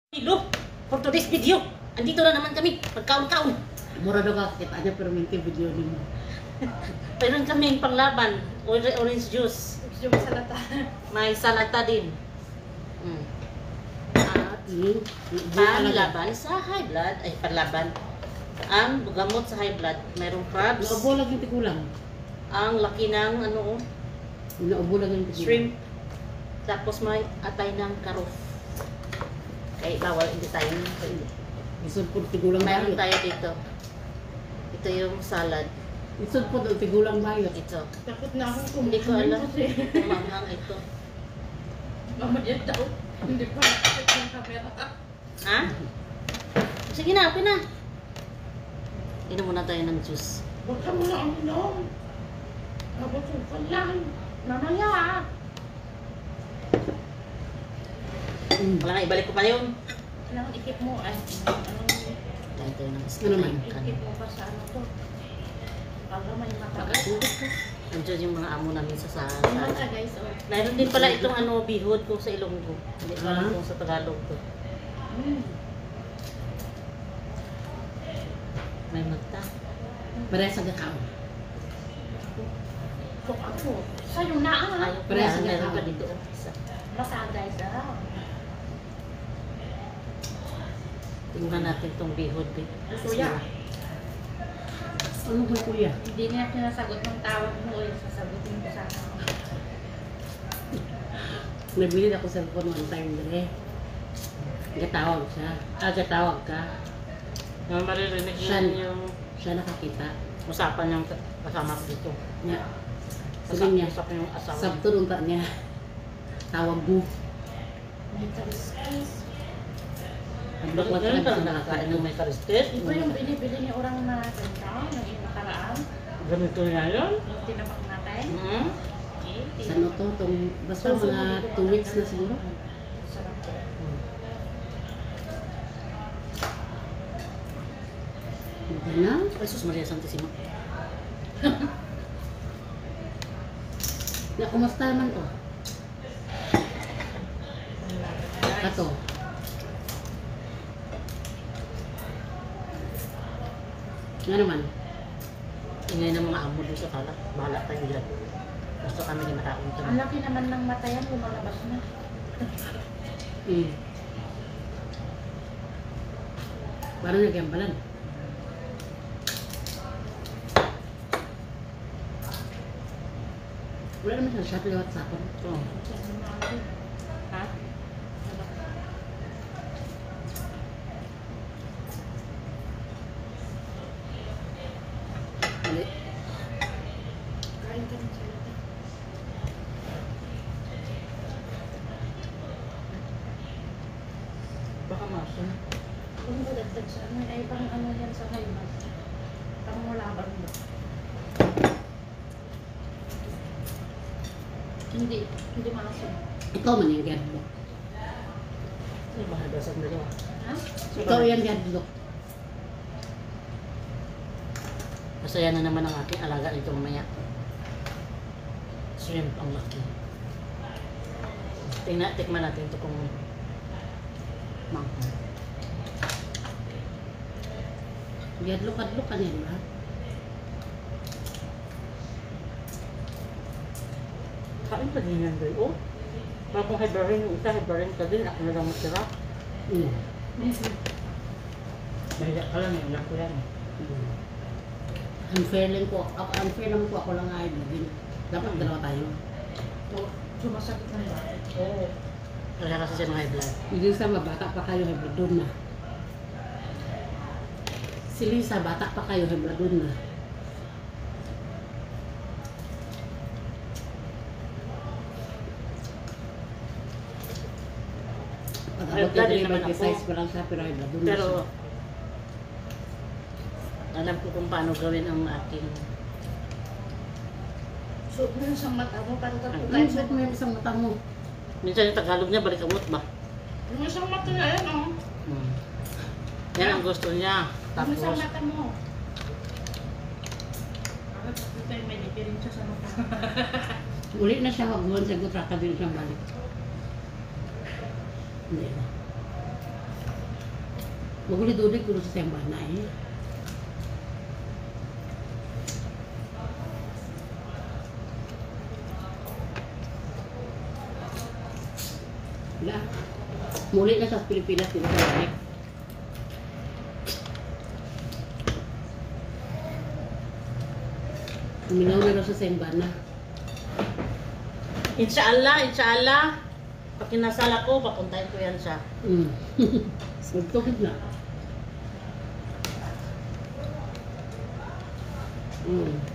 Hello, for today's video, andito na naman kami, pagkaon-kaon. Mura daw ka, kita niya pero minti video ni mo. Mayroon kaming panglaban, orange juice. Gusto mo salata. May salata din. At panlaban sa high blood, ay panlaban. Ang gamot sa high blood, mayroong crabs. Naubo lang yung tikulang. Ang laki ng ano, Naubo lang yung tikulang. shrimp. Tapos may atay ng karuf. Kaya bawal hindi tayo. Isod po tigulang Mayroon bayot. tayo dito. Ito yung salad. Isod po tigulang bayot. Ito. Takot na ako kung Hindi ko alam kung manghang ito. Mamadyan daw. Hindi pa nakakit yung camera. Ha? Sige na, okay na. Inom muna tayo ng juice. Huwag ka muna ang inom. Nabutukan lang. Mamaya. Wala na, ibalik ko pa yun. Kailangan ikip mo. Ay, Tayo tayo ng Ano naman? ikip mo pa sa ano to. Para may matagal. Pagkatulog ko. Andiyan yung mga amo namin sa Ano ka guys? Oh. Mayroon din pala itong ano, bihod ko sa Ilonggo. Hindi ko alam kung sa Tagalog ko. May magta. Parehas sa gakaw. Kung ako. Sa'yo na ah. Ayaw ko Parehas na, sa meron gakaw. pa dito. Isa. Basta guys ah. Tingnan natin itong bihod. Kuya. Ano ba kuya? Hindi niya sinasagot ng tawag mo. Sasagutin ko sana. Nabili ako sa cellphone one time dali. Gatawag siya. Gatawag ka. Yung maririnig Siya. niyo yung Siya nakakita. usapan niyang kasama ko dito. Niya. Sabi niya. Usap yung asawa. Sabto nung ta niya. Tawag mo. May kariskis. Paglak Bakit lang ganun ka ka nakakain ng may karistet? Ito yung binibili ni orang na ganda. Naging nakaraan. Ganito nga yun? Yung tinabak natin. Sa ano to, basta mga 2 weeks na siguro. Sarap ko. Hindi na. Ay, sus Maria Santissima. Na, kumusta naman to? Kato. Nga naman. Ingay ng mga amo doon sa kala. Bahala tayo dyan. Gusto kami din makaon Ang kami. laki naman ng mata yan, lumalabas na. Parang nagkambalan. Wala naman siyang shot lewat sa akin. Ito. Ha? Mali. Kain ka ng salata. Baka masin. Kung madagdag sa ano, ay pang ano yan sa kaimas. Pang malaban mo. Hindi maasin. Ikaw man yung gadlock. Ay, bahala sa dalawa. Ha? Ikaw yung gadlock. Masaya na naman ang aking alaga nito mamaya. Shrimp ang laki. Tikman natin ito kung manghang. Gadlock ka niya, di ba? Kain pa din yan, Doy. Oh, bakong hebarin yung isa, hebarin ka din. Ako na lang matira. Mahiya ka lang, yung ko yan. Unfair lang ko. Unfair naman ko ako lang ay din. Dapat dalawa tayo. Sumasakit na ba? Oo. Kaya kasi siya ng high blood. Yung Lisa, mabata pa kayo, hebradon na. Si Lisa, bata pa kayo, hebradon na. Pag-abot Blood din yung naman ako. size ko lang siya, pero hebradon na Pero, siya. alam ko kung paano gawin ang aking... Suot mo yung isang mata mo para tatlo Ay, tayo sa... suot mo yung isang mata mo. Minsan yung Tagalog niya, balik amot ba? Yung isang mata na yan, oh. Yan ang gusto niya. Yung Tapos, isang mata mo. Bakit tatlo tayo may diferensya sa mata? Uli na siya, wag mo, sagot raka din siyang balik. Hindi na. Magulid-ulit ko sa sembana eh. Wala. Muli na sa Pilipinas, hindi na balik. Uminaw na raw sa sembana. Inshallah. Pag kinasal ako, papuntahin ko yan siya. Magtukid na.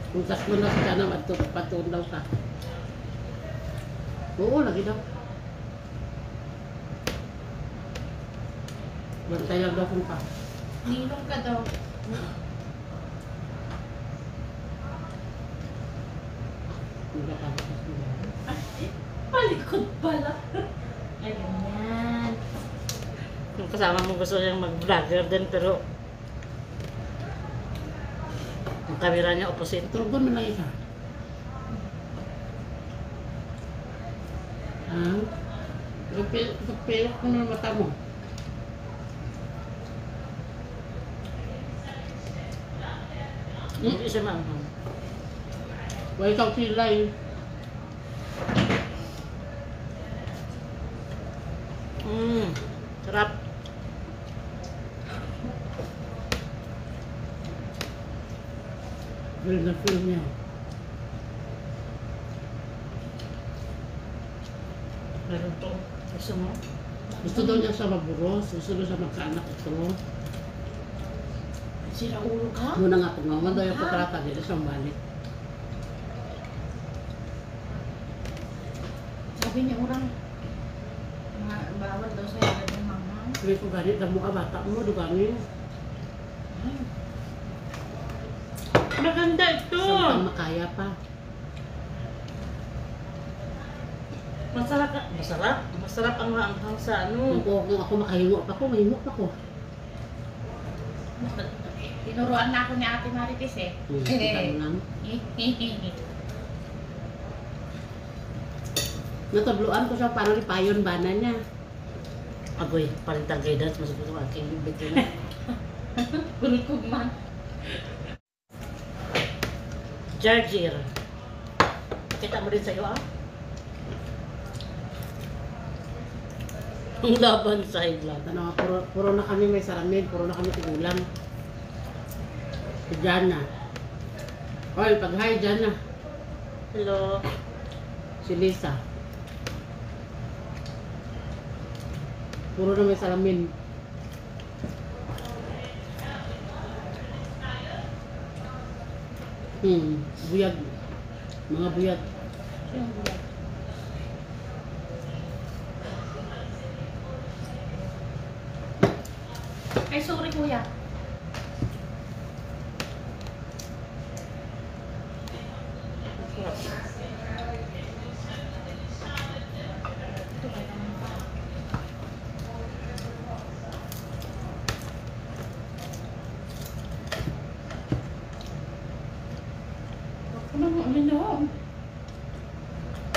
Kung sakto na siya na patun daw ka. Oo, lagi daw. Bantay lang daw kung ka. Ninong ka daw. Hindi ka tapos na. Palikod pala. Ay, ganyan. Yung kasama mo gusto niyang mag-vlogger din, pero ang camera niya opposite. Turugon mo lang isa. Pagpilok mo na mata mo. Hindi siya maanghang. Wala ikaw sila eh. Sarap. Feel na feel niya. Meron to. Gusto mo? Gusto daw niya sa maburos. Gusto daw siya magkaanak ito. Sira ulo ka? Muna nga tungawan daw yung pagkarata dito sa balik. Sabi niya orang, bawal daw sa'yo ng mama. Sabi ko ganit, damo ka bata mo, duganin. Maganda ito! Sampang makaya pa. Masarap ang maanghang sa ano. Kung ako makahingo pa ko, mahingo pa ko. Tinuruan na ako ni Ate Marites eh. Kita mo lang. Natabluan ko siya parang ipayon bana niya. Agoy, parang guidance. Masarap ang aking bibig na. Bulkog man. Jarjir. Kita mo rin sa'yo ah. Ang laban sa high blood. Ano, puro na kami may salamin, puro na kami tigulang. Si Jana. Oy, pag-hi Jana. Hello. Si Lisa. Puro na may salamin. Buyag. Mga buyag. Ay, sorry kuya. Ito ba naman pa? Ano mo uminom?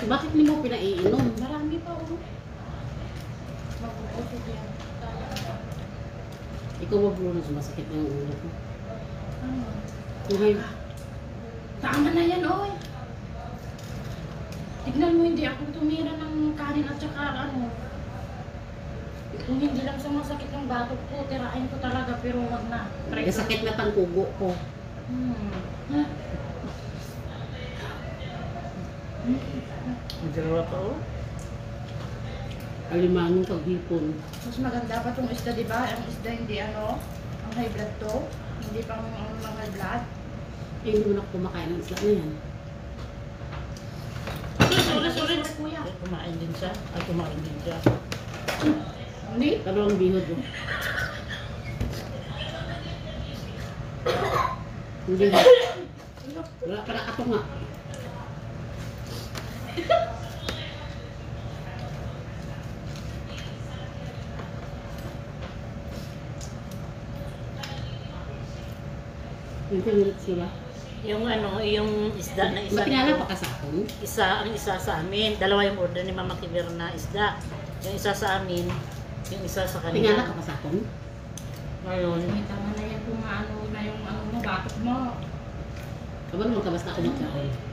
Bakit hindi mo pinaiinom? Marami pa oh. Mag-usog yan. Ikaw wag mo na sumasakit na yung ulo ko. Ano? Okay. Tama na yan, oy. Tignan mo, hindi ako tumira ng kanin at saka ano. Kung hindi lang sa masakit ng batok ko, tirain ko talaga, pero wag na. Try ko. Sakit na tang kugo ko. Ha? Ang dalawa pa oh. Alimangin paghipon. Mas maganda pa itong isda, di ba? Ang isda hindi ano, ang high blood to. Hindi pang mga high blood. Eh, hindi mo na kumakain ng isla na yan. Sorry. Kuya. Ay, kumain din siya. Hindi. Dalawang bihod mo. Hindi. Wala ka na kato nga. Yung sila. Yung ano, yung isda na isa. Makilala pa ka sa akin? Ang isa sa amin. Dalawa yung order ni Mama Kibir na isda. Yung isa sa amin, yung isa sa kanila. Tingala ka pa sa akin? Ngayon, May tama na yan kung ano na yung ano mo, batok mo. aba naman ka basta ako magkaon.